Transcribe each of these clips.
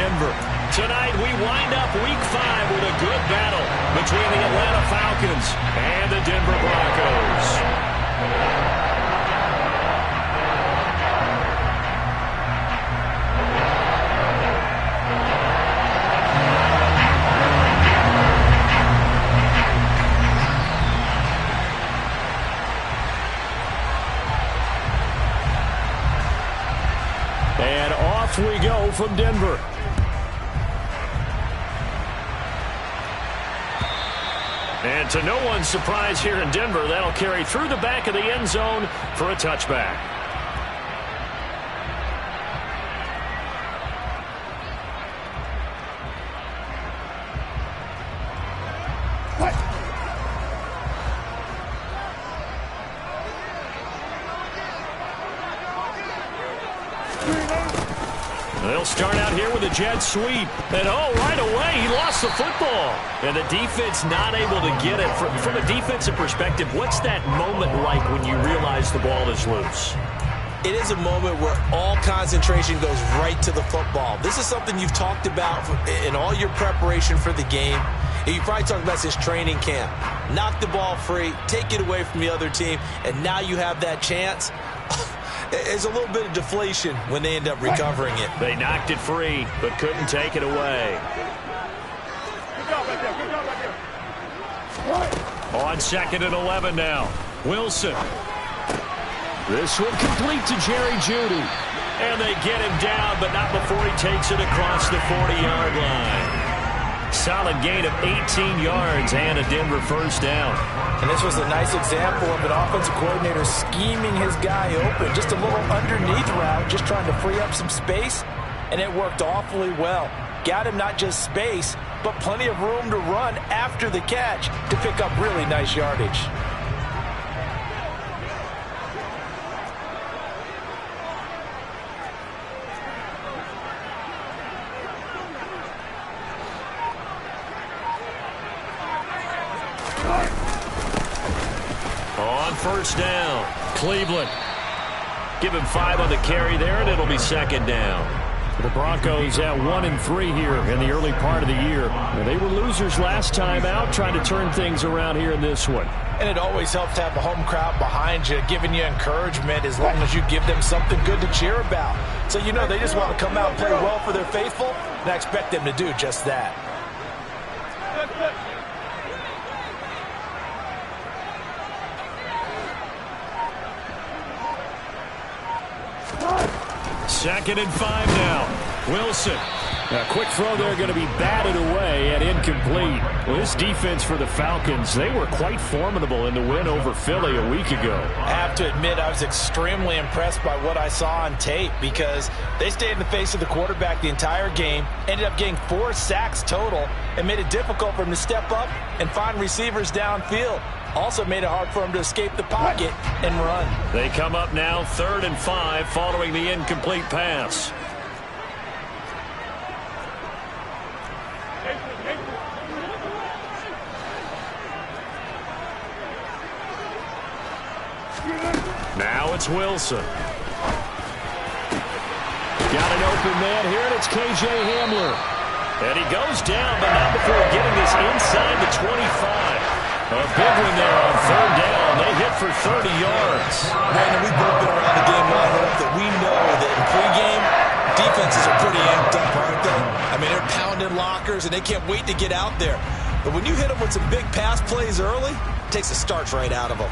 Denver. Tonight, we wind up Week 5 with a good battle between the Atlanta Falcons and the Denver Broncos. And off we go from Denver. And to no one's surprise here in Denver, that'll carry through the back of the end zone for a touchback. They'll start out here with a jet sweep. And, right away, he lost the football. And the defense not able to get it. From a defensive perspective, what's that moment like when you realize the ball is loose? It is a moment where all concentration goes right to the football. This is something you've talked about in all your preparation for the game. And you probably talked about since training camp. Knock the ball free, take it away from the other team, and now you have that chance. There's a little bit of deflation when they end up recovering it. They knocked it free, but couldn't take it away. On 2nd and 11 now. Wilson. This one complete to Jerry Jeudy. And they get him down, but not before he takes it across the 40-yard line. Solid gain of 18 yards and a Denver first down. And this was a nice example of an offensive coordinator scheming his guy open. Just a little underneath route, just trying to free up some space, and it worked awfully well. Got him not just space, but plenty of room to run after the catch to pick up really nice yardage. On first down, Cleveland. Give him 5 on the carry there, and it'll be 2nd down. The Broncos at 1-3 here in the early part of the year. And they were losers last time out, trying to turn things around here in this one. And it always helps to have the home crowd behind you, giving you encouragement as long as you give them something good to cheer about. So you know they just want to come out and play well for their faithful, and I expect them to do just that. Second and 5 now. Wilson. A quick throw there going to be batted away and incomplete. Well, this defense for the Falcons, they were quite formidable in the win over Philly a week ago. I have to admit I was extremely impressed by what I saw on tape because they stayed in the face of the quarterback the entire game, ended up getting 4 sacks total, and made it difficult for him to step up and find receivers downfield. Also made it hard for him to escape the pocket and run. They come up now 3rd and 5 following the incomplete pass. Now it's Wilson. Got an open man here, and it's K.J. Hamler. And he goes down, but not before getting this inside the 25. A big one there on 3rd down. They hit for 30 yards. Man, we've both been around the game long enough that we know that in pregame, defenses are pretty amped up, aren't they? I mean, they're pounding lockers, and they can't wait to get out there. But when you hit them with some big pass plays early, it takes the starch right out of them.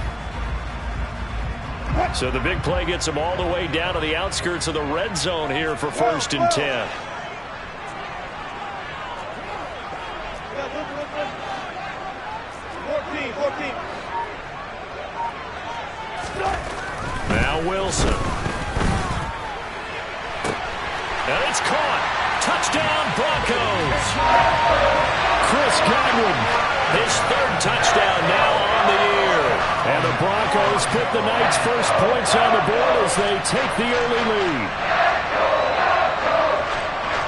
So the big play gets them all the way down to the outskirts of the red zone here for 1st and 10. Now Wilson. And it's caught. Touchdown, Broncos. Chris Godwin, his 3rd touchdown now on the year. And the Broncos put the night's first points on the board as they take the early lead.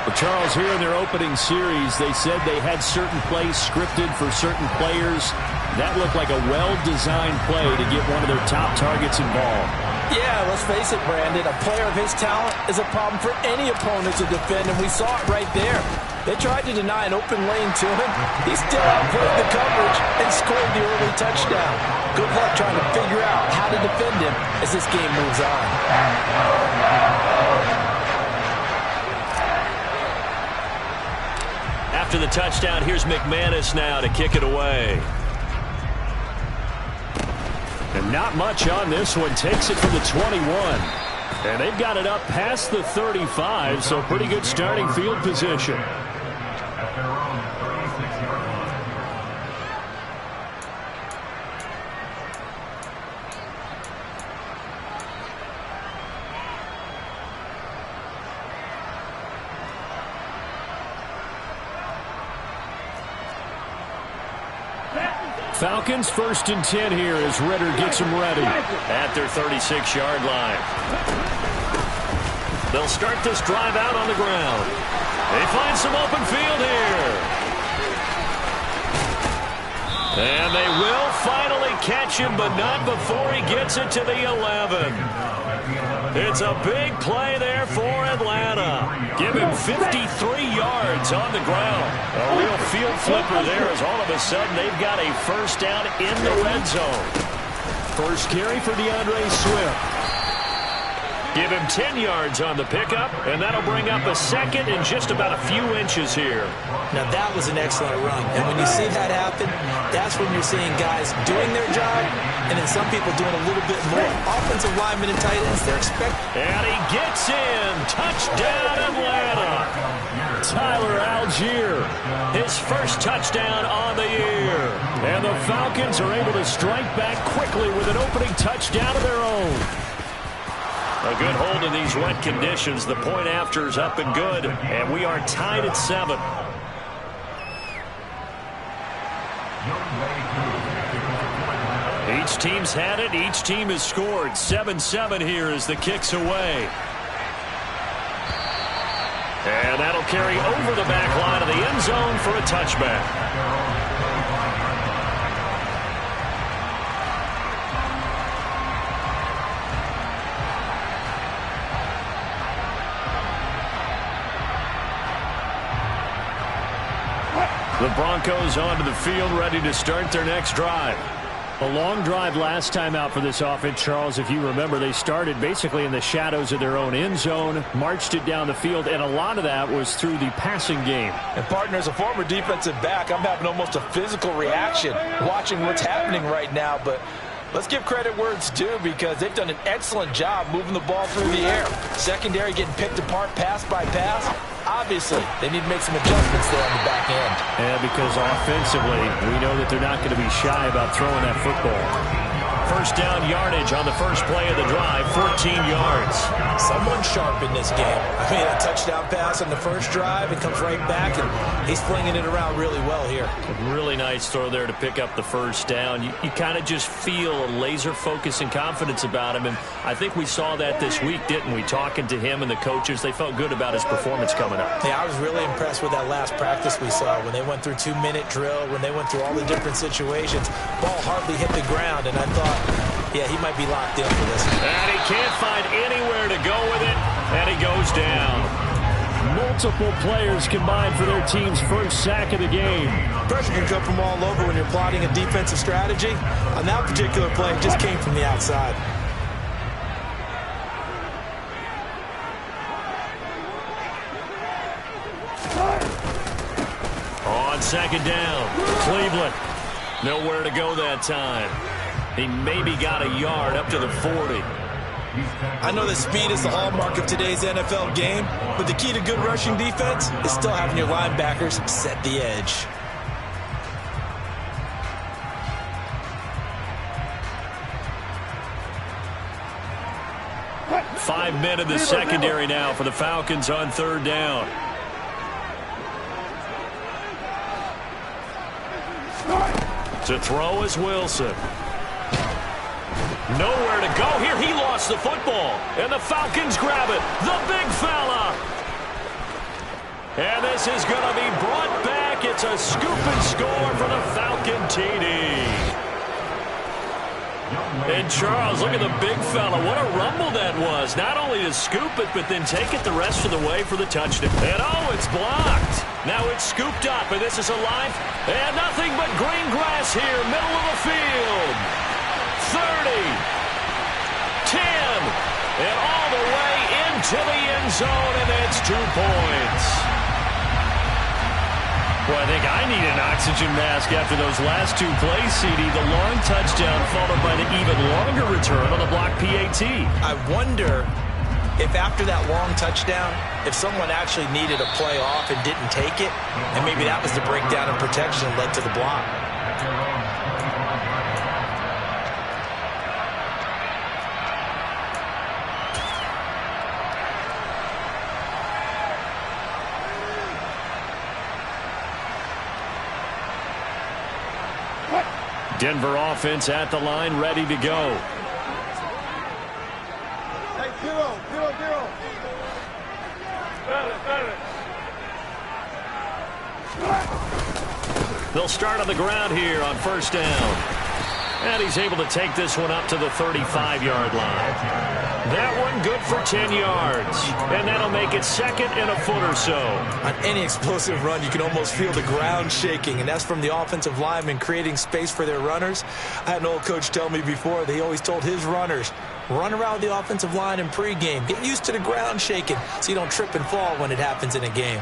Well, Charles, here in their opening series, they said they had certain plays scripted for certain players. That looked like a well-designed play to get one of their top targets involved. Yeah, let's face it, Brandon. A player of his talent is a problem for any opponent to defend, and we saw it right there. They tried to deny an open lane to him. He still outplayed the coverage and scored the early touchdown. Good luck trying to figure out how to defend him as this game moves on. After the touchdown, here's McManus now to kick it away. And not much on this one. Takes it from the 21. And they've got it up past the 35, so pretty good starting field position. Falcons 1st and 10 here as Ridder gets them ready at their 36-yard line. They'll start this drive out on the ground. They find some open field here. And they will finally catch him, but not before he gets it to the 11. It's a big play there for Atlanta. Give him 53 yards on the ground. A real field flipper there as all of a sudden they've got a first down in the red zone. First carry for DeAndre Swift. Give him 10 yards on the pickup, and that'll bring up a second in just about a few inches here. Now, that was an excellent run. And when you see that happen, that's when you're seeing guys doing their job, and then some people doing a little bit more. Offensive linemen and tight ends, they're expecting. And he gets in. Touchdown, Atlanta. Tyler Algier, his first touchdown on the year. And the Falcons are able to strike back quickly with an opening touchdown of their own. A good hold in these wet conditions. The point after is up and good, and we are tied at 7. Each team's had it. Each team has scored. 7-7 here as the kick's away. And that'll carry over the back line of the end zone for a touchback. The Broncos onto the field, ready to start their next drive. A long drive last time out for this offense, Charles. If you remember, they started basically in the shadows of their own end zone, marched it down the field, and a lot of that was through the passing game. And, partner, as a former defensive back, I'm having almost a physical reaction watching what's happening right now. But let's give credit where it's due because they've done an excellent job moving the ball through the air. Secondary getting picked apart pass by pass. Obviously, they need to make some adjustments there on the back end. Yeah, because offensively, we know that they're not going to be shy about throwing that football. First down yardage on the first play of the drive, 14 yards. Someone sharp in this game. I mean, a touchdown pass on the first drive, it comes right back, and he's flinging it around really well here. A really nice throw there to pick up the first down. You kind of just feel a laser focus and confidence about him, and I think we saw that this week, didn't we? Talking to him and the coaches, they felt good about his performance coming up. Yeah, I was really impressed with that last practice we saw when they went through 2-minute drill, when they went through all the different situations. Ball hardly hit the ground, and I thought, yeah, he might be locked in for this. And he can't find anywhere to go with it, and he goes down. Multiple players combined for their team's first sack of the game. Pressure can come from all over when you're plotting a defensive strategy. On that particular play, it just came from the outside. On second down, Cleveland. Nowhere to go that time. He maybe got a yard up to the 40. I know that speed is the hallmark of today's NFL game, but the key to good rushing defense is still having your linebackers set the edge. Five men in the secondary now for the Falcons on third down. To throw is Wilson. Nowhere to go here. He lost the football. And the Falcons grab it. The big fella. And this is going to be brought back. It's a scoop and score for the Falcon TD. And Charles, look at the big fella. What a rumble that was. Not only to scoop it, but then take it the rest of the way for the touchdown. And oh, it's blocked. Now it's scooped up, and this is alive. And nothing but green grass here, middle of the field. 30, 10, and all the way into the end zone, and it's 2 points. Well, I think I need an oxygen mask after those last 2 plays, CD. The long touchdown followed by the even longer return on the block PAT. I wonder if after that long touchdown, if someone actually needed a play off and didn't take it, and maybe that was the breakdown in protection that led to the block. Denver offense at the line, ready to go. Hey, 0, 0, 0. They'll start on the ground here on first down. And he's able to take this one up to the 35-yard line. That one good for 10 yards. And that'll make it second and a foot or so. On any explosive run, you can almost feel the ground shaking, and that's from the offensive linemen creating space for their runners. I had an old coach tell me before, they always told his runners, run around the offensive line in pregame. Get used to the ground shaking so you don't trip and fall when it happens in a game.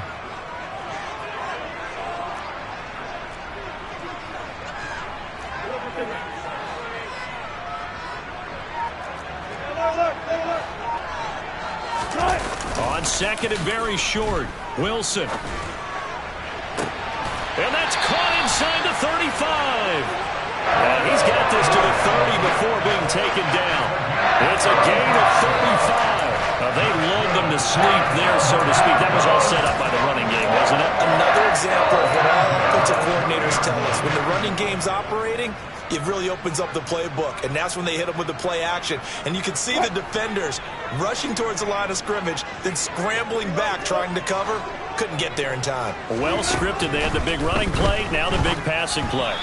On second and very short, Wilson. And that's caught inside the 35. And he's got this to the 30 before being taken down. It's a gain of 35. They lulled them to sleep there, so to speak. That was all set up by the running game, wasn't it? Another example of what all offensive coordinators tell us. When the running game's operating, it really opens up the playbook, and that's when they hit them with the play action. And you can see the defenders rushing towards the line of scrimmage, then scrambling back, trying to cover. Couldn't get there in time. Well scripted. They had the big running play, now the big passing play.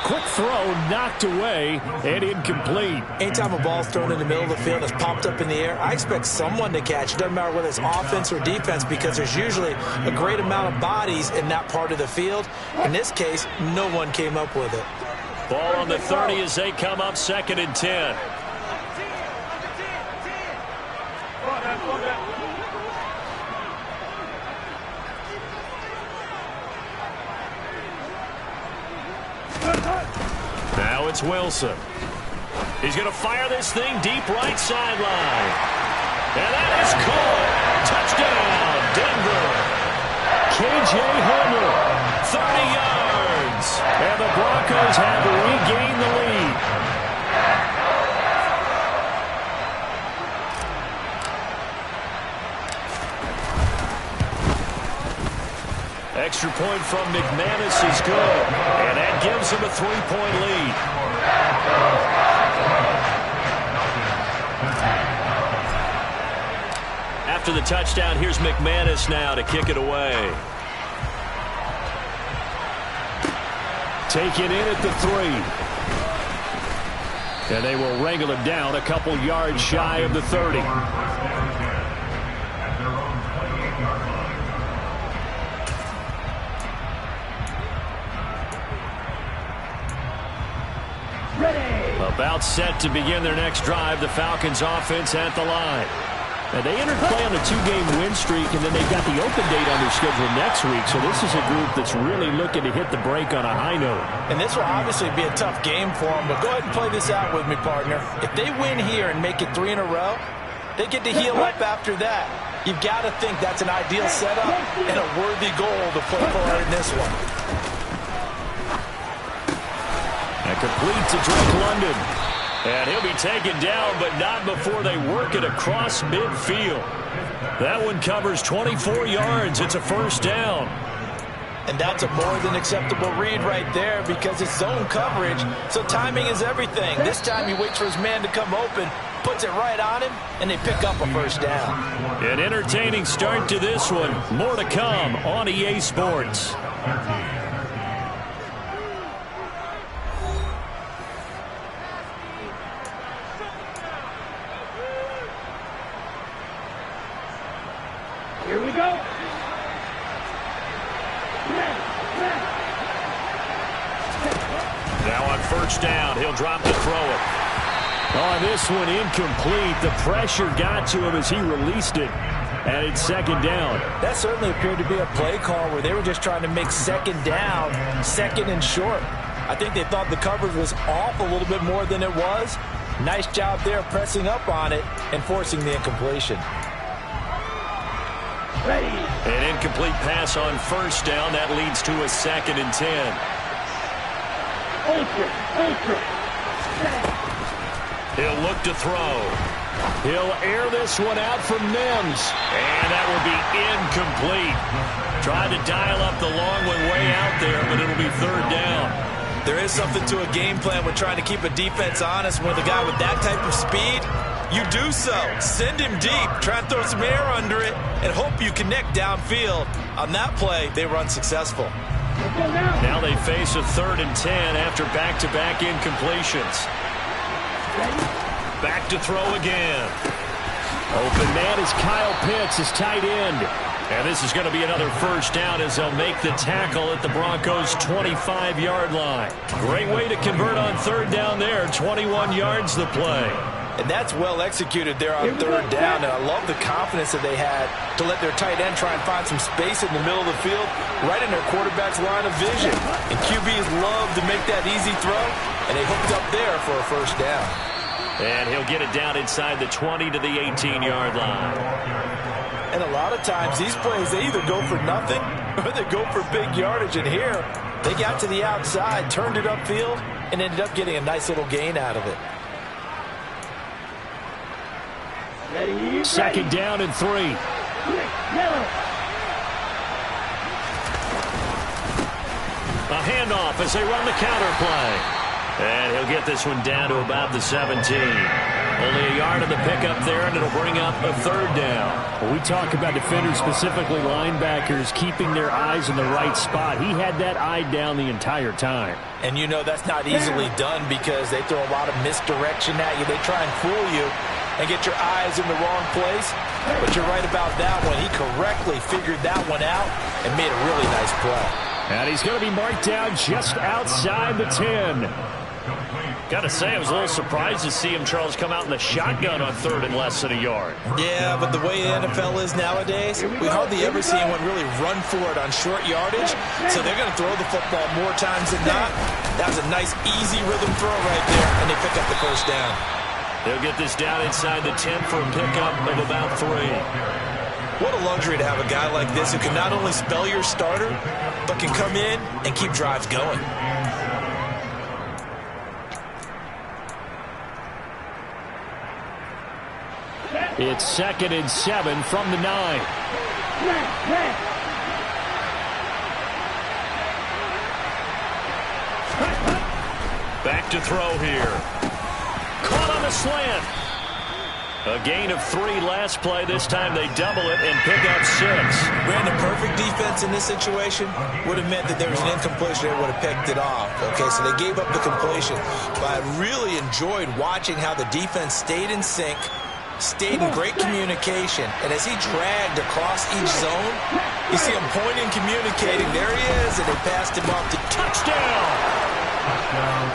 Quick throw, knocked away, and incomplete. Anytime a ball's thrown in the middle of the field that's popped up in the air, I expect someone to catch it. Doesn't matter whether it's offense or defense, because there's usually a great amount of bodies in that part of the field. In this case, no one came up with it. Ball on the 30 as they come up second and 10. Now it's Wilson. He's going to fire this thing deep right sideline. And that is caught. Touchdown, Denver. K.J. Hamler, 30 yards. And the Broncos have regained the lead. Extra point from McManus is good. And that gives him a 3-point lead. After the touchdown, here's McManus now to kick it away. Taken in at the 3. And they will wrangle him down a couple yards shy of the 30. About set to begin their next drive, the Falcons offense at the line. Now, they entered play on a 2-game win streak, and then they've got the open date on their schedule next week. So this is a group that's really looking to hit the break on a high note. And this will obviously be a tough game for them, but go ahead and play this out with me, partner. If they win here and make it 3 in a row, they get to heal up after that. You've got to think that's an ideal setup and a worthy goal to play for in this one. And complete to Drake London. And he'll be taken down, but not before they work it across midfield. That one covers 24 yards. It's a first down. And that's a more than acceptable read right there because it's zone coverage, so timing is everything. This time he waits for his man to come open, puts it right on him, and they pick up a first down. An entertaining start to this one. More to come on EA Sports. first down. He'll drop to throw it. Oh, this one incomplete. The pressure got to him as he released it. And it's second down. That certainly appeared to be a play call where they were just trying to make second down, second and short. I think they thought the coverage was off a little bit more than it was. Nice job there pressing up on it and forcing the incompletion. An incomplete pass on first down. That leads to a 2nd and 10. He'll look to throw. He'll air this one out from Mims. And that will be incomplete. Tried to dial up the long one way out there, but it'll be 3rd down. There is something to a game plan with trying to keep a defense honest. With a guy with that type of speed, you do so. Send him deep. Try and throw some air under it and hope you connect downfield. On that play, they were unsuccessful. Now they face a 3rd and 10 after back-to-back incompletions. Back to throw again. Open man is Kyle Pitts, his tight end. And this is going to be another first down as they'll make the tackle at the Broncos' 25-yard line. Great way to convert on 3rd down there. 21 yards the play. And that's well executed there on 3rd down. And I love the confidence that they had to let their tight end try and find some space in the middle of the field, right in their quarterback's line of vision. And QBs love to make that easy throw, and they hooked up there for a first down. And he'll get it down inside the 20 to the 18-yard line. And a lot of times these plays, they either go for nothing or they go for big yardage. And here, they got to the outside, turned it upfield, and ended up getting a nice little gain out of it. 2nd down and 3. A handoff as they run the counter play. And he'll get this one down to about the 17. Only a yard on the pickup there, and it'll bring up a 3rd down. Well, we talk about defenders, specifically linebackers, keeping their eyes in the right spot. He had that eye down the entire time. And you know that's not easily done because they throw a lot of misdirection at you. They try and fool you and get your eyes in the wrong place. But you're right about that one. He correctly figured that one out and made a really nice play. And he's going to be marked down just outside the 10. Got to say, I was a little surprised to see him, Charles, come out in the shotgun on 3rd and less than a yard. Yeah, but the way the NFL is nowadays, we hardly ever see anyone really run for it on short yardage. So they're going to throw the football more times than not. That was a nice, easy rhythm throw right there, and they pick up the first down. They'll get this down inside the 10 for a pickup of about 3. What a luxury to have a guy like this who can not only spell your starter, but can come in and keep drives going. It's 2nd and 7 from the 9. Back to throw here. Caught on the slant. A gain of 3 last play. This time they double it and pick up 6. Ran the perfect defense in this situation. Would have meant that there was an incompletion. They would have picked it off. Okay, so they gave up the completion. But I really enjoyed watching how the defense stayed in sync, stayed in great communication. And as he dragged across each zone, you see him pointing, communicating. There he is, and they passed him off to touchdown.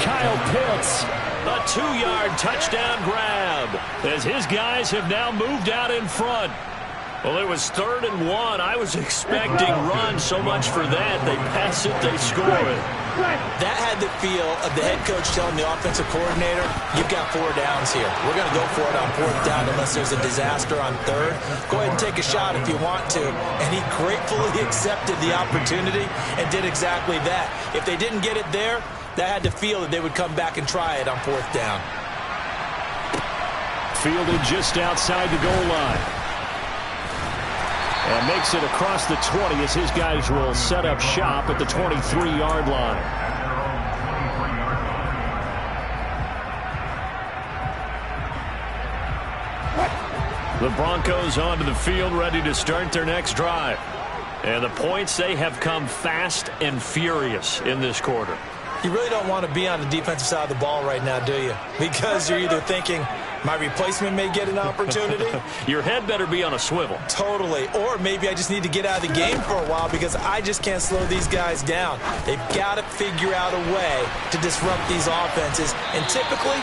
Kyle Pitts. A 2-yard touchdown grab as his guys have now moved out in front. Well, it was 3rd and 1. I was expecting run, so much for that. They pass it, they score it. That had the feel of the head coach telling the offensive coordinator, you've got 4 downs here. We're going to go for it on 4th down unless there's a disaster on 3rd. Go ahead and take a shot if you want to. And he gratefully accepted the opportunity and did exactly that. If they didn't get it there, that had to feel that they would come back and try it on 4th down. Fielded just outside the goal line. And makes it across the 20 as his guys will set up shop at the 23-yard line. The Broncos onto the field, ready to start their next drive. And the points, they have come fast and furious in this quarter. You really don't want to be on the defensive side of the ball right now, do you? Because you're either thinking, my replacement may get an opportunity. Your head better be on a swivel. Totally. Or maybe I just need to get out of the game for a while because I just can't slow these guys down. They've got to figure out a way to disrupt these offenses. And typically,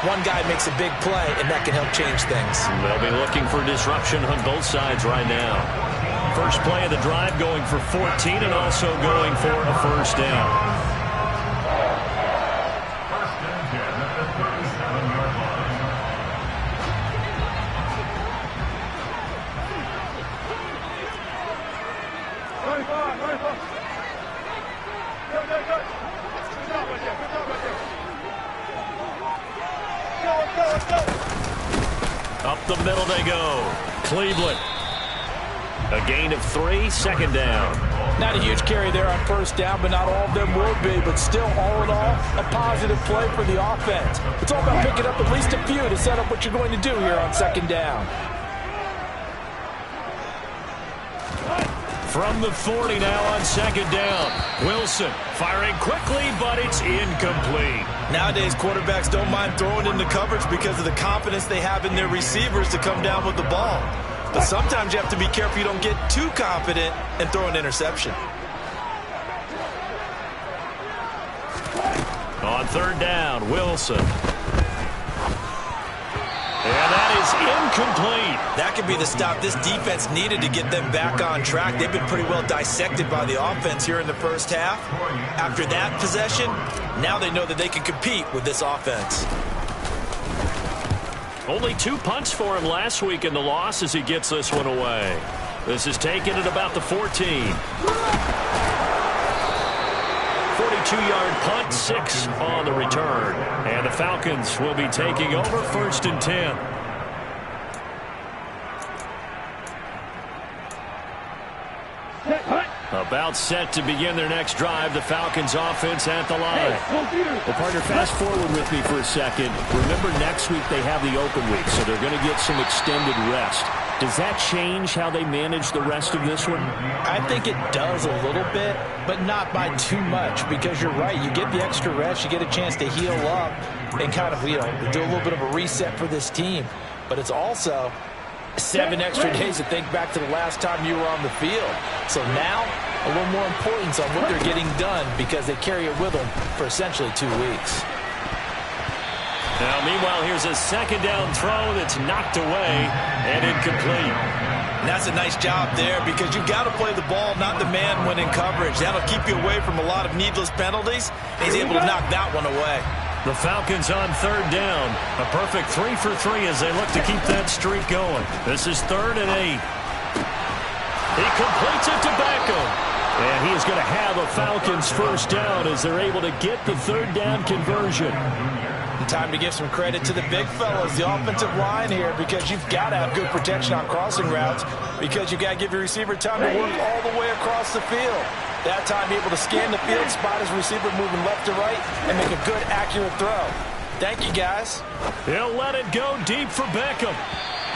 one guy makes a big play, and that can help change things. They'll be looking for disruption on both sides right now. First play of the drive going for 14 and also going for a first down. Up the middle they go. Cleveland. A gain of 3, second down. Not a huge carry there on first down, but not all of them will be. But still, all in all, a positive play for the offense. It's all about picking up at least a few to set up what you're going to do here on second down. From the 40 now on second down. Wilson firing quickly, but it's incomplete. Nowadays, quarterbacks don't mind throwing into coverage because of the confidence they have in their receivers to come down with the ball. But sometimes you have to be careful you don't get too confident and throw an interception. On third down, Wilson. And that is incomplete. That could be the stop this defense needed to get them back on track. They've been pretty well dissected by the offense here in the first half. After that possession, now they know that they can compete with this offense. Only 2 punts for him last week in the loss as he gets this one away. This is taken at about the 14. 42-yard punt, 6 on the return. And the Falcons will be taking over first and 10. About set to begin their next drive. The Falcons offense at the line. Well, partner, fast forward with me for a second. Remember, next week they have the open week, so they're going to get some extended rest. Does that change how they manage the rest of this one? I think it does a little bit, but not by too much, because you're right. You get the extra rest. You get a chance to heal up and kind of, do a little bit of a reset for this team. But it's also 7 extra days to think back to the last time you were on the field. So now, a little more importance on what they're getting done because they carry it with them for essentially 2 weeks. Now, meanwhile, here's a second down throw that's knocked away and incomplete. And that's a nice job there because you've got to play the ball, not the man when in coverage. That'll keep you away from a lot of needless penalties. And he's able to knock that one away. The Falcons on third down. A perfect 3 for 3 as they look to keep that streak going. This is 3rd and 8. He completes it to Beckham. And he is going to have a Falcons first down as they're able to get the third down conversion. Time to give some credit to the big fellas, the offensive line here, because you've got to have good protection on crossing routes because you've got to give your receiver time to work all the way across the field. That time, able to scan the field, spot his receiver moving left to right, and make a good, accurate throw. Thank you, guys. He'll let it go deep for Beckham.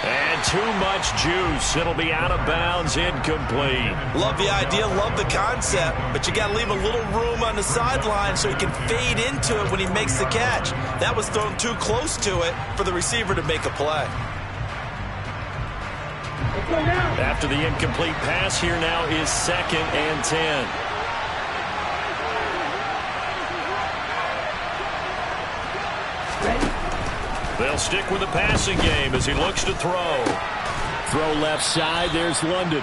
And too much juice. It'll be out of bounds, incomplete. Love the idea, love the concept, but you got to leave a little room on the sideline so he can fade into it when he makes the catch. That was thrown too close to it for the receiver to make a play. After the incomplete pass, here now is 2nd and 10. They'll stick with the passing game as he looks to throw. Throw left side. There's London.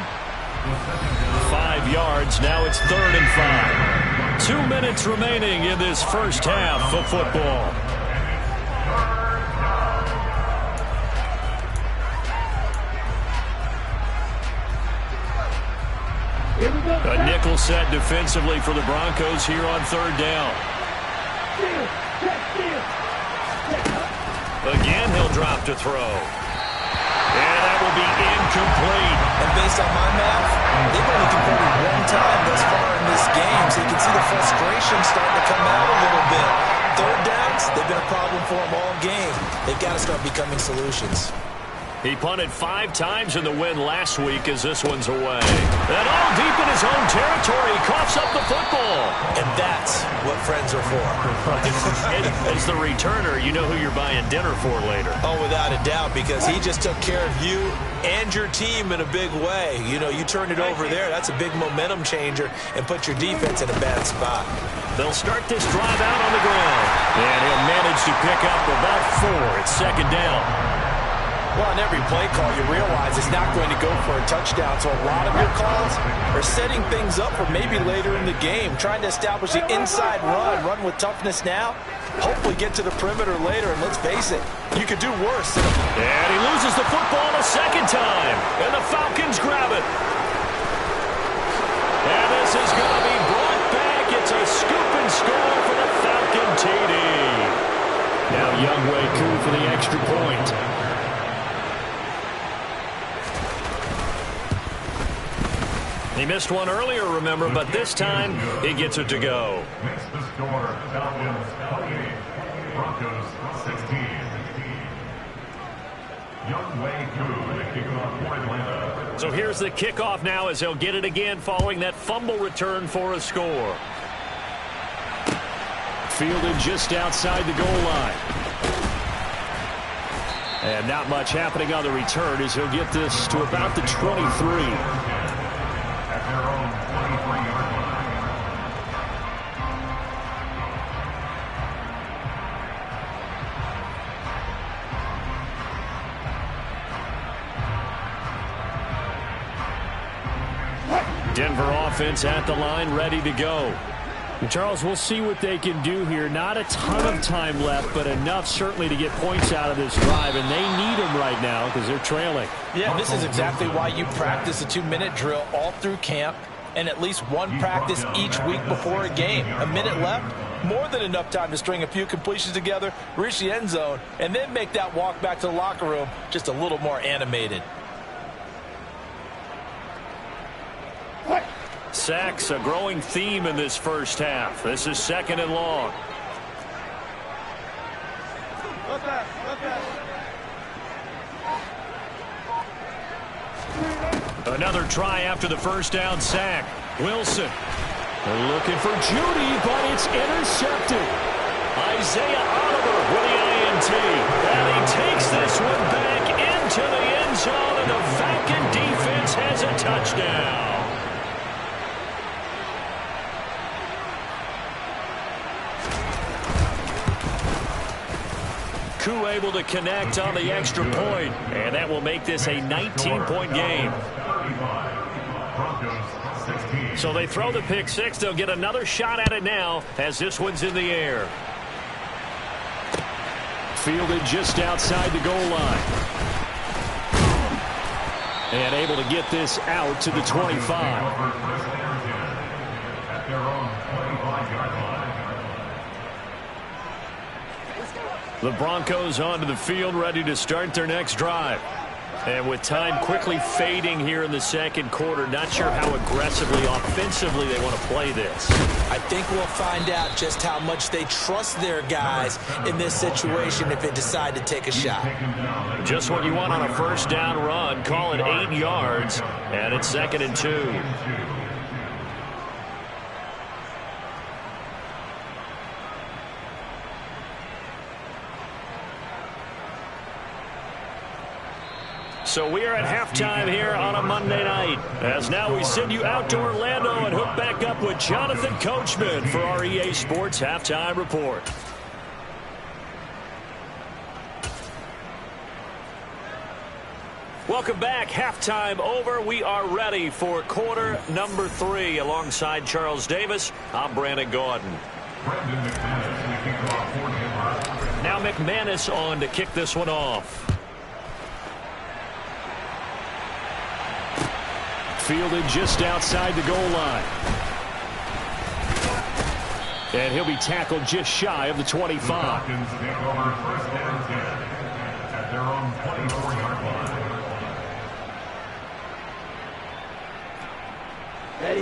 5 yards. Now it's 3rd and 5. 2 minutes remaining in this first half of football. A nickel set defensively for the Broncos here on third down. Again, he'll drop to throw. And that will be incomplete. And based on my math, they've only converted 1 time thus far in this game, so you can see the frustration starting to come out a little bit. Third downs, they've been a problem for them all game. They've got to start becoming solutions. He punted 5 times in the win last week as this one's away. And all deep in his own territory. territory. He coughs up the football. And that's what friends are for. As the returner, you know who you're buying dinner for later. Oh, without a doubt, because he just took care of you and your team in a big way. You know, you turned it over there. That's a big momentum changer and put your defense in a bad spot. They'll start this drive out on the ground. And he'll manage to pick up about 4. It's second down. Well, on every play call, you realize it's not going to go for a touchdown. So a lot of your calls are setting things up for maybe later in the game, trying to establish the inside run with toughness now, hopefully get to the perimeter later. And let's face it, you could do worse. And he loses the football a second time. And the Falcons grab it. And this is going to be brought back. It's a scoop and score for the Falcon TD. Now Younghoe Koo for the extra point. He missed one earlier, remember, but this time he gets it to go. Makes the score Falcons 28, Broncos 16. Younghoe Koo, the kickoff for Atlanta. So here's the kickoff now as he'll get it again following that fumble return for a score. Fielded just outside the goal line. And not much happening on the return as he'll get this to about the 23. Their own 23-yard line. Denver offense at the line, ready to go. And Charles, we'll see what they can do here. Not a ton of time left, but enough certainly to get points out of this drive, and they need them right now because they're trailing. Yeah, this is exactly why you practice a 2-minute drill all through camp and at least one practice each week before a game. A minute left, more than enough time to string a few completions together, reach the end zone, and then make that walk back to the locker room just a little more animated. Sacks, a growing theme in this first half. This is second and long. Another try after the first down sack. Wilson looking for Judy, but it's intercepted. Isaiah Oliver with the INT. And he takes this one back into the end zone, and the Falcon defense has a touchdown. Koo able to connect on the extra point, and that will make this a 19-point game. So they throw the pick six. They'll get another shot at it now as this one's in the air. Fielded just outside the goal line. And able to get this out to the 25. The Broncos onto the field, ready to start their next drive. And with time quickly fading here in the second quarter, not sure how aggressively, offensively they want to play this. I think we'll find out just how much they trust their guys in this situation if they decide to take a shot. Just what you want on a first down run. Call it 8 yards, and it's 2nd and 2. So we are at halftime here on a Monday night. As now we send you out to Orlando and hook back up with Jonathan Coachman for our EA Sports Halftime Report. Welcome back. Halftime over. We are ready for quarter number 3. Alongside Charles Davis, I'm Brandon Gaudin. Now McManus on to kick this one off. Fielded just outside the goal line. And he'll be tackled just shy of the 25. The Falcons take over first down 10 at their own 24-yard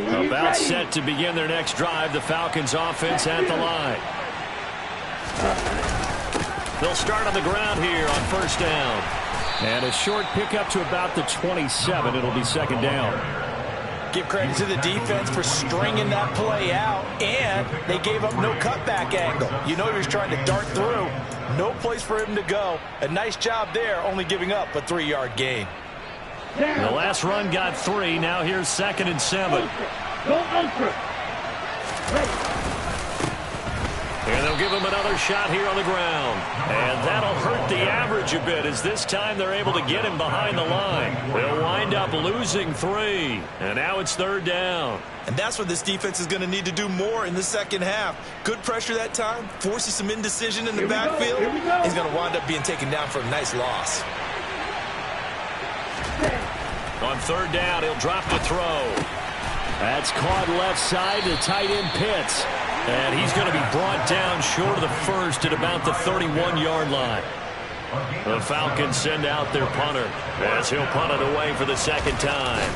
line. About set to begin their next drive. The Falcons offense at the line. They'll start on the ground here on first down. And a short pickup to about the 27. It'll be second down. Give credit to the defense for stringing that play out, and they gave up no cutback angle. You know he was trying to dart through. No place for him to go. A nice job there, only giving up a 3-yard gain. The last run got 3. Now here's 2nd and 7. And they'll give him another shot here on the ground. And that'll hurt the average a bit as this time they're able to get him behind the line. They'll wind up losing 3. And now it's 3rd down. And that's what this defense is going to need to do more in the second half. Good pressure that time, forces some indecision in the backfield. He's going to wind up being taken down for a nice loss. On 3rd down, he'll drop to throw. That's caught left side to tight end Pitts. And he's going to be brought down short of the first at about the 31-yard line. The Falcons send out their punter as he'll punt it away for the 2nd time.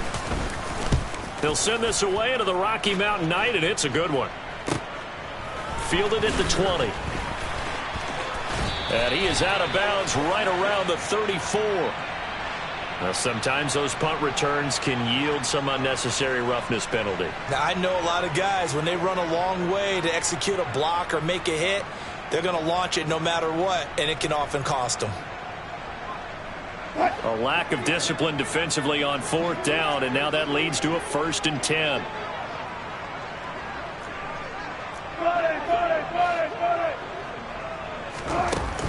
He'll send this away into the Rocky Mountain night, and it's a good one. Fielded at the 20. And he is out of bounds right around the 34. Now, sometimes those punt returns can yield some unnecessary roughness penalty. Now, I know a lot of guys, when they run a long way to execute a block or make a hit, they're going to launch it no matter what, and it can often cost them. A lack of discipline defensively on 4th down, and now that leads to a 1st and 10.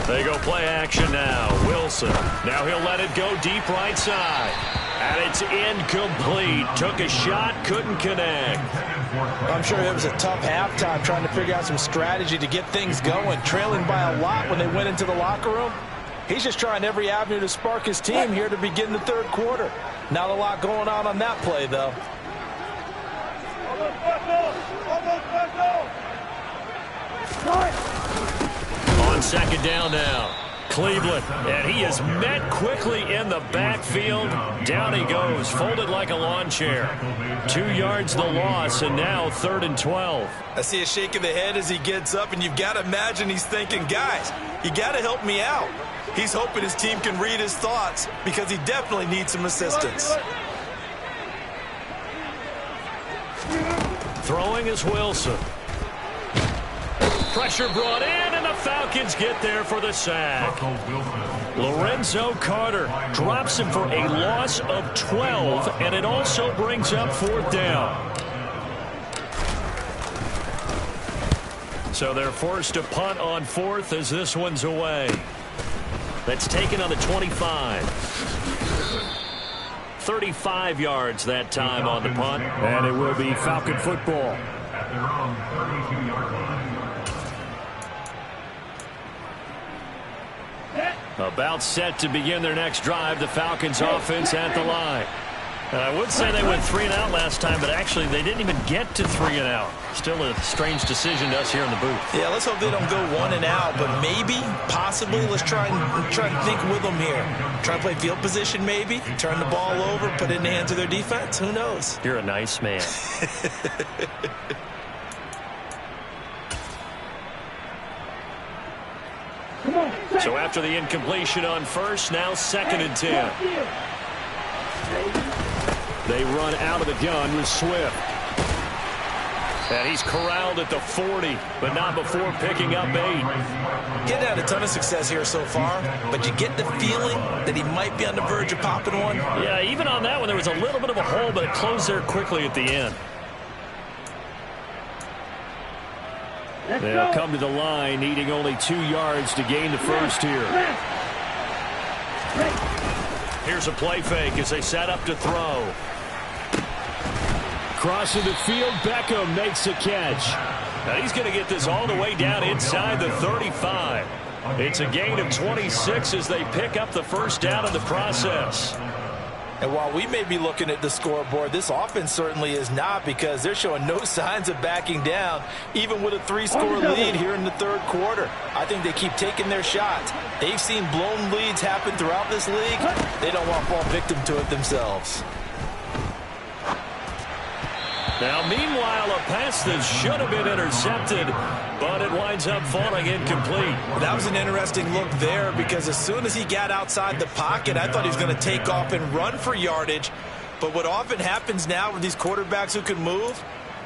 They go play action now. Wilson. Now he'll let it go deep right side. And it's incomplete. Took a shot, couldn't connect. I'm sure it was a tough halftime trying to figure out some strategy to get things going. Trailing by a lot when they went into the locker room. He's just trying every avenue to spark his team here to begin the 3rd quarter. Not a lot going on that play, though. On 2nd down now. Cleveland, and he is met quickly in the backfield. Down he goes, folded like a lawn chair. 2 yards the loss, and now 3rd and 12. I see a shake of the head as he gets up, and you've got to imagine he's thinking, guys, you got to help me out. He's hoping his team can read his thoughts because he definitely needs some assistance. Throwing is Wilson. Pressure brought in, and the Falcons get there for the sack. Lorenzo Carter drops him for a loss of 12, and it also brings up 4th down. So they're forced to punt on 4th as this one's away. That's taken on the 25. 35 yards that time on the punt. And it will be Falcon football. At their own 32-yard line. About set to begin their next drive. The Falcons offense at the line. I would say they went 3 and out last time, but actually they didn't even get to 3 and out. Still a strange decision to us here in the booth. Yeah, let's hope they don't go 1 and out, but maybe, possibly, let's try and think with them here. Try and play field position maybe, turn the ball over, put it in the hands of their defense. Who knows? You're a nice man. So after the incompletion on 1st, now 2nd and 10. They run out of the gun with Swift. And he's corralled at the 40, but not before picking up 8. Getting had a ton of success here so far, but you get the feeling that he might be on the verge of popping one. Yeah, even on that one, there was a little bit of a hole, but it closed there quickly at the end. They'll come to the line, needing only 2 yards to gain the first here. Here's a play fake as they set up to throw. Crossing the field, Beckham makes a catch. Now he's going to get this all the way down inside the 35. It's a gain of 26 as they pick up the first down in the process. And while we may be looking at the scoreboard, this offense certainly is not, because they're showing no signs of backing down, even with a 3-score lead here in the 3rd quarter. I think they keep taking their shots. They've seen blown leads happen throughout this league. They don't want to fall victim to it themselves. Now, meanwhile, a pass that should have been intercepted, but it winds up falling incomplete. That was an interesting look there, because as soon as he got outside the pocket, I thought he was going to take off and run for yardage. But what often happens now with these quarterbacks who can move,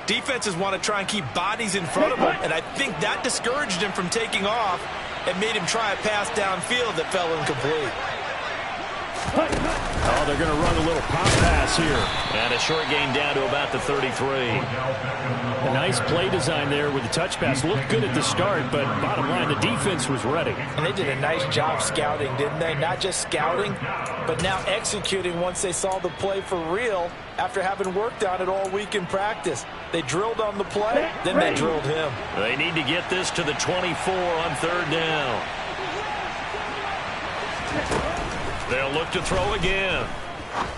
defenses want to try and keep bodies in front of them, and I think that discouraged him from taking off and made him try a pass downfield that fell incomplete. Oh, they're going to run a little pop pass here. And a short gain down to about the 33. A nice play design there with the touch pass. Looked good at the start, but bottom line, the defense was ready. And they did a nice job scouting, didn't they? Not just scouting, but now executing once they saw the play for real after having worked on it all week in practice. They drilled on the play, then they drilled him. They need to get this to the 24 on third down. They'll look to throw again.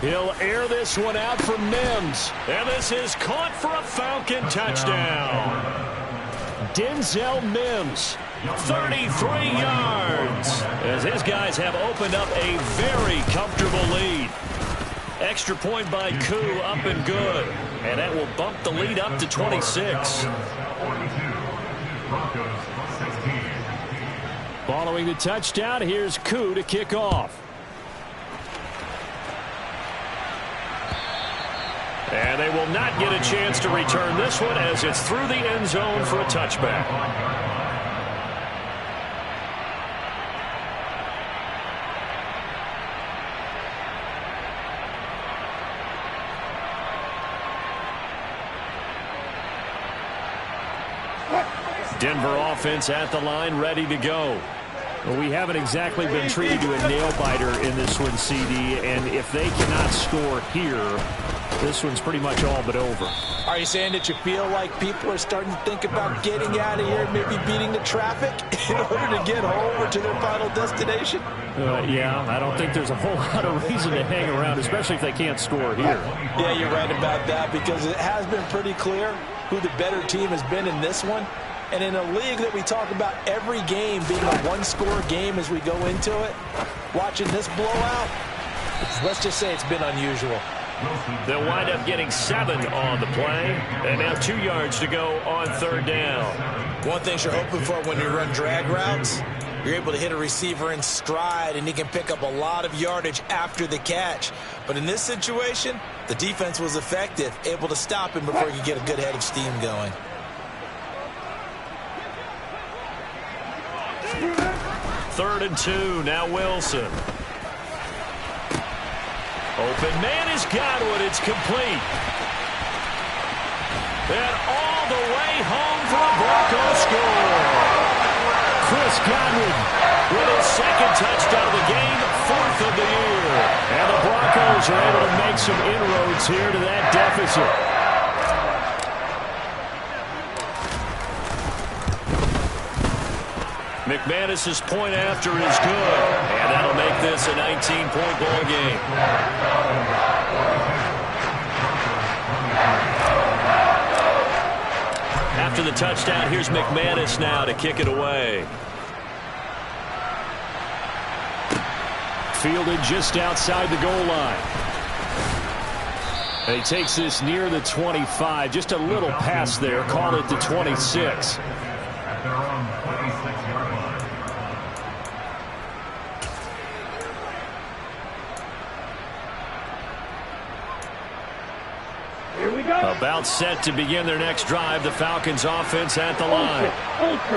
He'll air this one out for Mims. And this is caught for a Falcon touchdown. Denzel Mims, 33 yards. As his guys have opened up a very comfortable lead. Extra point by Koo, up and good. And that will bump the lead up to 26. Following the touchdown, here's Koo to kick off. And they will not get a chance to return this one as it's through the end zone for a touchback. Denver offense at the line, ready to go. Well, we haven't exactly been treated to a nail-biter in this one, CD, and if they cannot score here, this one's pretty much all but over. Are you saying that you feel like people are starting to think about getting out of here, maybe beating the traffic in order to get home or to their final destination? Yeah, I don't think there's a whole lot of reason to hang around, especially if they can't score here. Yeah, you're right about that, because it has been pretty clear who the better team has been in this one. And in a league that we talk about every game being a one-score game as we go into it, watching this blowout, let's just say it's been unusual. They'll wind up getting 7 on the play. And now 2 yards to go on third down. One thing you're hoping for when you run drag routes, you're able to hit a receiver in stride, and he can pick up a lot of yardage after the catch. But in this situation, the defense was effective, able to stop him before he could get a good head of steam going. Third and 2, now Wilson. Open man is Godwin, it's complete. And all the way home for a Broncos score. Chris Godwin with his second touchdown of the game, 4th of the year. And the Broncos are able to make some inroads here to that deficit. McManus's point after is good, and that'll make this a 19-point ball game. After the touchdown, here's McManus now to kick it away. Fielded just outside the goal line. And he takes this near the 25, just a little past there, call it the 26. About set to begin their next drive, the Falcons offense at the line.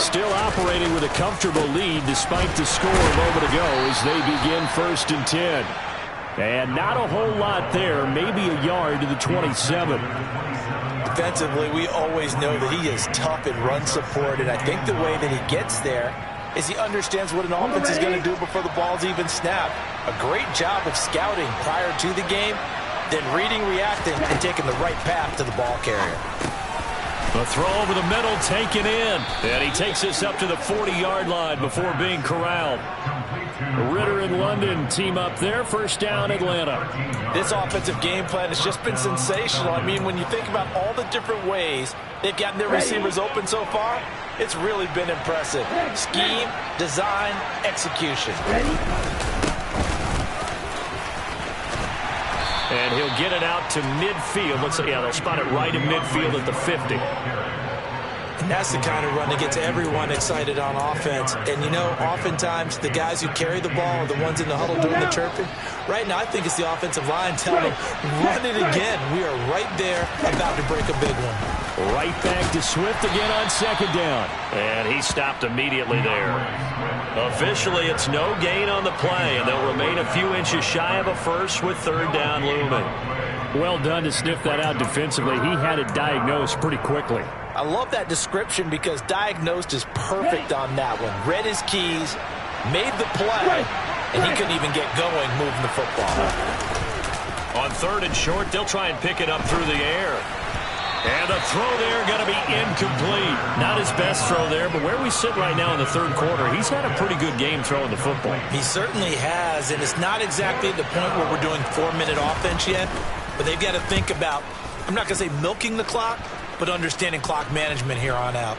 Still operating with a comfortable lead despite the score a moment ago as they begin 1st and 10. And not a whole lot there, maybe a yard to the 27. Defensively, we always know that he is tough in run support, and I think the way that he gets there is he understands what an offense is going to do before the ball's even snapped. A great job of scouting prior to the game, then reading, reacting, and taking the right path to the ball carrier. A throw over the middle taken in. And he takes this up to the 40-yard line before being corralled. Ritter and London team up there. 1st down, Atlanta. This offensive game plan has just been sensational. I mean, when you think about all the different ways they've gotten their receivers open so far, it's really been impressive. Scheme, design, execution. And he'll get it out to midfield. Looks like, yeah, they'll spot it right in midfield at the 50. And that's the kind of run that gets everyone excited on offense. And, you know, oftentimes the guys who carry the ball are the ones in the huddle doing the chirping. Right now, I think it's the offensive line telling them, run it again. We are right there about to break a big one. Right back to Swift again on second down. And he stopped immediately there. Officially, it's no gain on the play, and they'll remain a few inches shy of a first with third down looming. Well done to sniff that out defensively. He had it diagnosed pretty quickly. I love that description because diagnosed is perfect on that one. Read his keys, made the play, and he couldn't even get going moving the football. On third and short, they'll try and pick it up through the air. And the throw there going to be incomplete. Not his best throw there, but where we sit right now in the third quarter, he's had a pretty good game throwing the football. He certainly has, and it's not exactly at the point where we're doing 4-minute offense yet, but they've got to think about, I'm not going to say milking the clock, but understanding clock management here on out.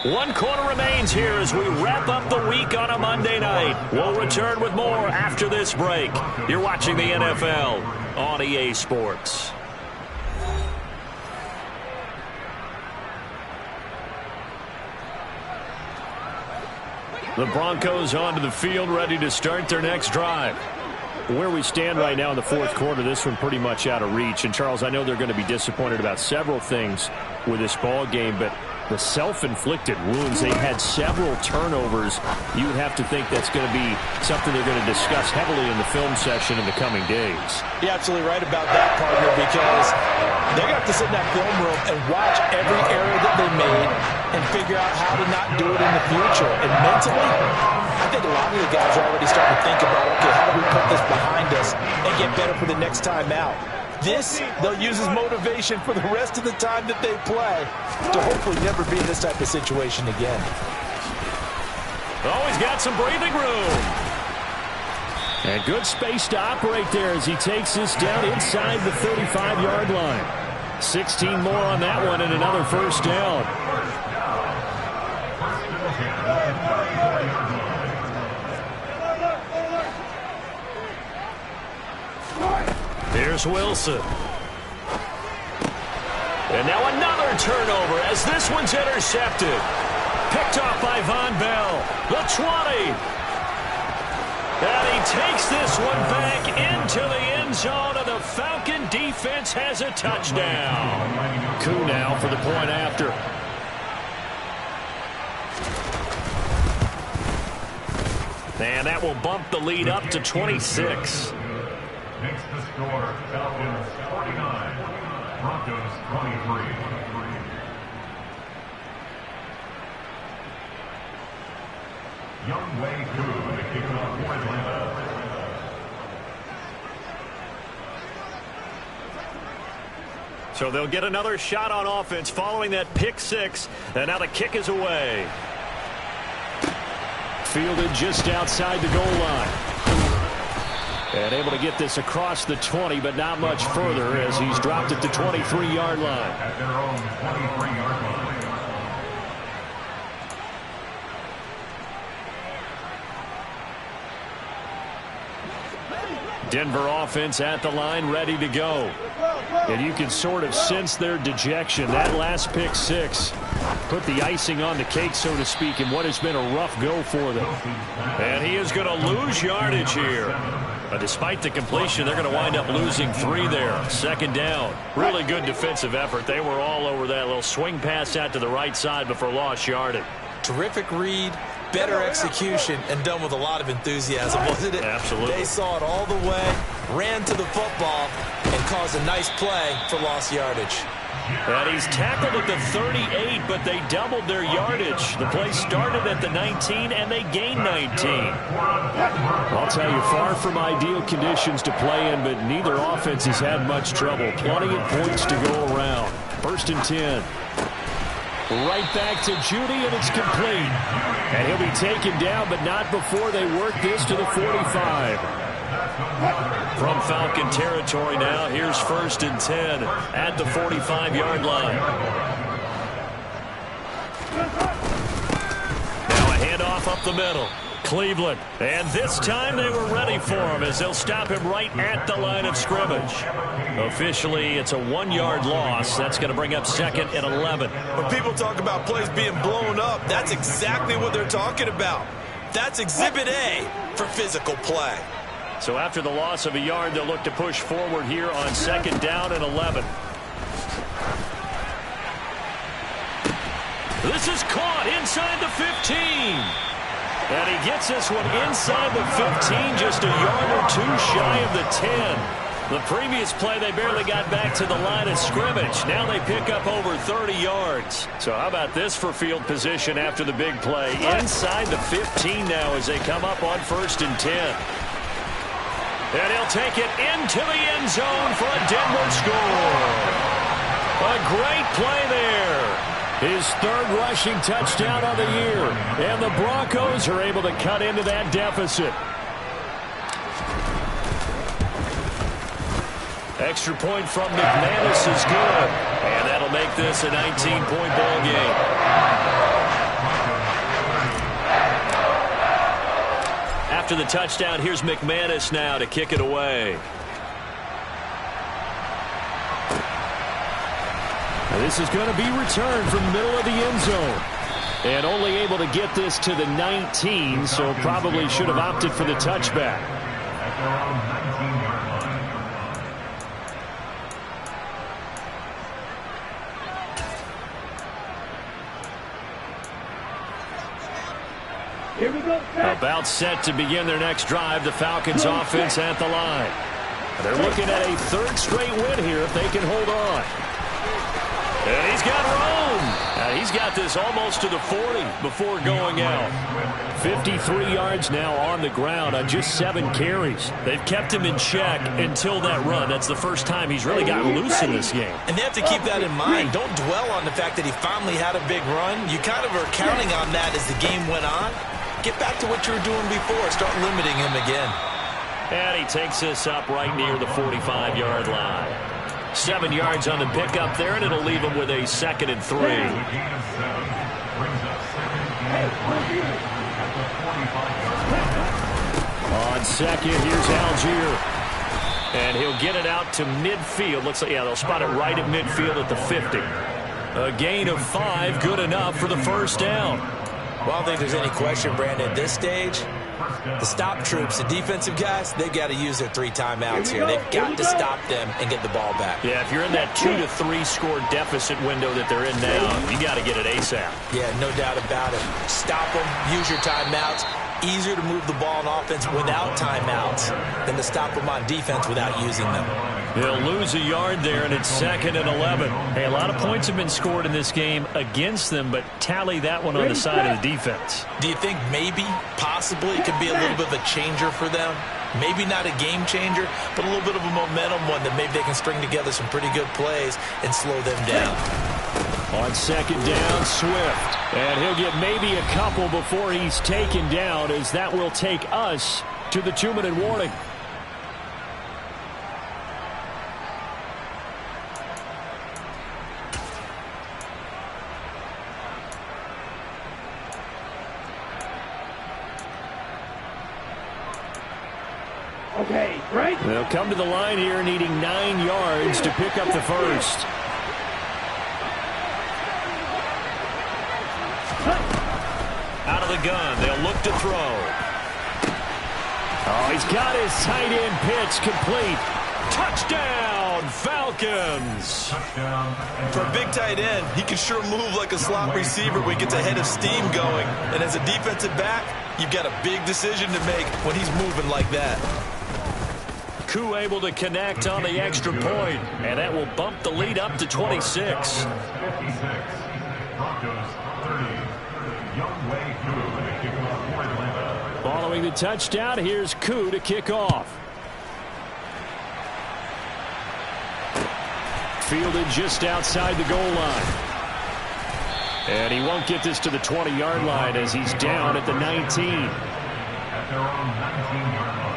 1 quarter remains here as we wrap up the week on a Monday night. We'll return with more after this break. You're watching the NFL on EA Sports. The Broncos onto the field, ready to start their next drive. Where we stand right now in the fourth quarter, this one pretty much out of reach. And, Charles, I know they're going to be disappointed about several things with this ball game, but the self-inflicted wounds, they've had several turnovers. You would have to think that's going to be something they're going to discuss heavily in the film session in the coming days. You're absolutely right about that, partner, because they're going to have to sit in that film room and watch every error that they made and figure out how to not do it in the future. And mentally, I think a lot of the guys are already starting to think about, okay, how do we put this behind us and get better for the next time out? This, they'll use as motivation for the rest of the time that they play to hopefully never be in this type of situation again. Oh, he's got some breathing room. And good space to operate there as he takes this down inside the 35-yard line. 16 more on that one and another first down. Here's Wilson. And now another turnover as this one's intercepted. Picked off by Von Bell. The 20. And he takes this one back into the end zone, and the Falcon defense has a touchdown. Coup now for the point after. And that will bump the lead up to 26. Makes the score Falcons 49, Broncos 23. Young Wei Koo to kick it off for Atlanta. So they'll get another shot on offense following that pick six. And now the kick is away. Fielded just outside the goal line. And able to get this across the 20, but not much further as he's dropped it to 23-yard line. At their own 23-yard line. Denver offense at the line, ready to go. And you can sort of sense their dejection. That last pick six put the icing on the cake, so to speak, in what has been a rough go for them. And he is going to lose yardage here. But despite the completion, they're going to wind up losing 3 there. Second down. Really good defensive effort. They were all over that little swing pass out to the right side before lost yardage. Terrific read, better execution, and done with a lot of enthusiasm, wasn't it? Absolutely. They saw it all the way, ran to the football, and caused a nice play for lost yardage. And he's tackled at the 38, but they doubled their yardage. The play started at the 19, and they gained 19. I'll tell you, far from ideal conditions to play in, but neither offense has had much trouble. Plenty of points to go around. First and 10. Right back to Judy, and it's complete. And he'll be taken down, but not before they work this to the 45. From Falcon territory now, here's first and 10 at the 45-yard line. Now a handoff up the middle. Cleveland. And this time they were ready for him as they'll stop him right at the line of scrimmage. Officially, it's a 1-yard loss. That's going to bring up 2nd and 11. When people talk about plays being blown up, that's exactly what they're talking about. That's Exhibit A for physical play. So after the loss of a yard, they'll look to push forward here on 2nd down and 11. This is caught inside the 15. And he gets this one inside the 15, just a yard or two shy of the 10. The previous play, they barely got back to the line of scrimmage. Now they pick up over 30 yards. So how about this for field position after the big play? Inside the 15 now as they come up on 1st and 10. And he'll take it into the end zone for a Denver score. A great play there. His 3rd rushing touchdown of the year. And the Broncos are able to cut into that deficit. Extra point from McManus is good. And that'll make this a 19-point ball game. After the touchdown, here's McManus now to kick it away. This is going to be returned from the middle of the end zone. And only able to get this to the 19, so probably should have opted for the touchback. At their own 19-yard line. Here we go. About set to begin their next drive, the Falcons offense at the line. They're looking at a 3rd straight win here if they can hold on. And he's got room. He's got this almost to the 40 before going out. 53 yards now on the ground on just 7 carries. They've kept him in check until that run. That's the first time he's really gotten loose in this game. And they have to keep that in mind. Don't dwell on the fact that he finally had a big run. You kind of are counting on that as the game went on. Get back to what you were doing before. Start limiting him again. And he takes this up right near the 45-yard line. 7 yards on the pickup there, and it'll leave him with a 2nd and 3. On 2nd, here's Algier. And he'll get it out to midfield. Looks like, yeah, they'll spot it right at midfield at the 50. A gain of 5, good enough for the 1st down. Well, I don't think there's any question, Brandon, at this stage, the stop troops, the defensive guys, they've got to use their 3 timeouts here. They've got to stop them and get the ball back. Yeah, if you're in that 2 to 3 score deficit window that they're in now, you got to get it ASAP. Yeah, no doubt about it. Stop them, use your timeouts. Easier to move the ball on offense without timeouts than to stop them on defense without using them. They'll lose a yard there, and it's 2nd and 11. Hey, a lot of points have been scored in this game against them, but tally that one on the side of the defense. Do you think maybe, possibly, it could be a little bit of a changer for them? Maybe not a game changer, but a little bit of a momentum one that maybe they can string together some pretty good plays and slow them down. On 2nd down, Swift. And he'll get maybe a couple before he's taken down, as that will take us to the 2-minute warning. Okay, right? They'll come to the line here needing 9 yards to pick up the 1st. Out of the gun, they'll look to throw. Oh, he's got his tight end pitch complete. Touchdown, Falcons. For a big tight end, he can sure move like a slot receiver when he gets a head of steam going. And as a defensive back, you've got a big decision to make when he's moving like that. Koo able to connect on the extra point, and that will bump the lead up to 26. Following the touchdown, here's Koo to kick off. Fielded just outside the goal line. And he won't get this to the 20-yard line as he's down at the 19. At their own 19-yard line.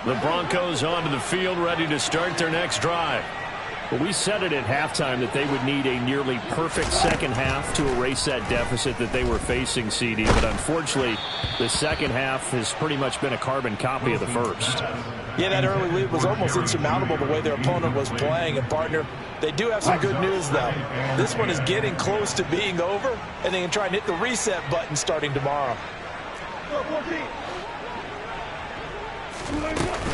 The Broncos onto the field, ready to start their next drive. But we said it at halftime that they would need a nearly perfect second half to erase that deficit that they were facing, CD. But unfortunately, the second half has pretty much been a carbon copy of the first. Yeah, that early lead was almost insurmountable the way their opponent was playing. And, partner, they do have some good news, though. This one is getting close to being over, and they can try and hit the reset button starting tomorrow.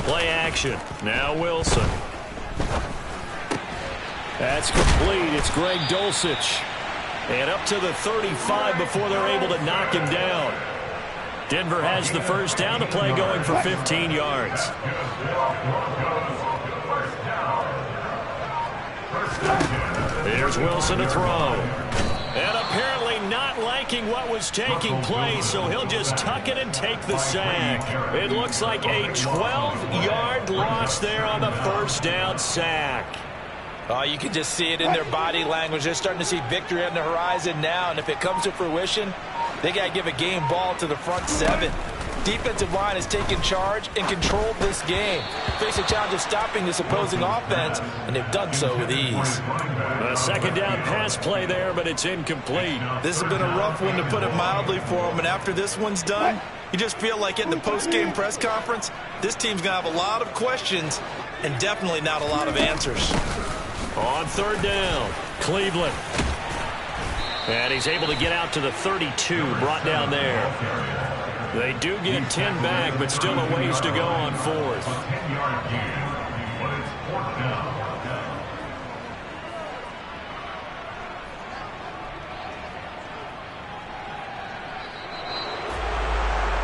Play action. Now Wilson. That's complete. It's Greg Dulcich. And up to the 35 before they're able to knock him down. Denver has the first down. The play going for 15 yards. Here's Wilson to throw. And apparently not liking what was taking place, so he'll just tuck it and take the sack. It looks like a 12-yard loss there on the first down sack. Oh, you can just see it in their body language. They're starting to see victory on the horizon now, and if it comes to fruition, they got to give a game ball to the front seven. Defensive line has taken charge and controlled this game. Face a challenge of stopping this opposing offense, and they've done so with ease. A second down pass play there, but it's incomplete. This has been a rough one, to put it mildly, for them, and after this one's done, you just feel like at the post-game press conference, this team's going to have a lot of questions and definitely not a lot of answers. On third down, Cleveland. And he's able to get out to the 32, brought down there. They do get 10 back, but still a ways to go on fourth.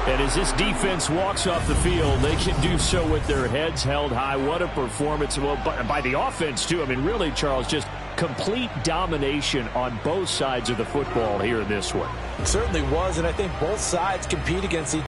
And as this defense walks off the field, they can do so with their heads held high. What a performance. Well, by the offense, too. I mean, really, Charles, just complete domination on both sides of the football here in this one. It certainly was, and I think both sides compete against each other.